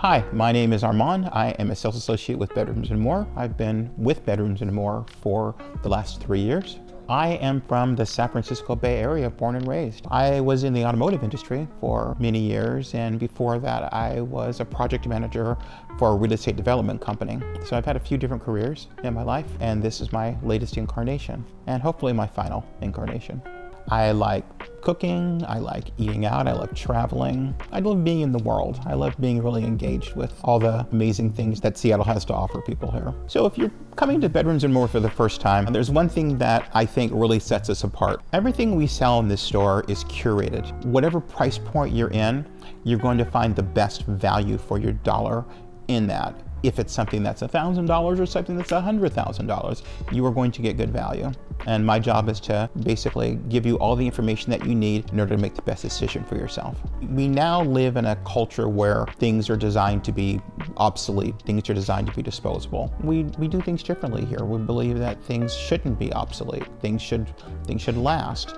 Hi, my name is Armon. I am a sales associate with Bedrooms & More. I've been with Bedrooms & More for the last 3 years. I am from the San Francisco Bay Area, born and raised. I was in the automotive industry for many years, and before that I was a project manager for a real estate development company. So I've had a few different careers in my life, and this is my latest incarnation, and hopefully my final incarnation. I like cooking, I like eating out, I love traveling. I love being in the world. I love being really engaged with all the amazing things that Seattle has to offer people here. So if you're coming to Bedrooms & More for the first time, there's one thing that I think really sets us apart. Everything we sell in this store is curated. Whatever price point you're in, you're going to find the best value for your dollar in that. If it's something that's $1,000 or something that's $100,000, you are going to get good value. And my job is to basically give you all the information that you need in order to make the best decision for yourself. We now live in a culture where things are designed to be obsolete, things are designed to be disposable. We do things differently here. We believe that things shouldn't be obsolete, things should last.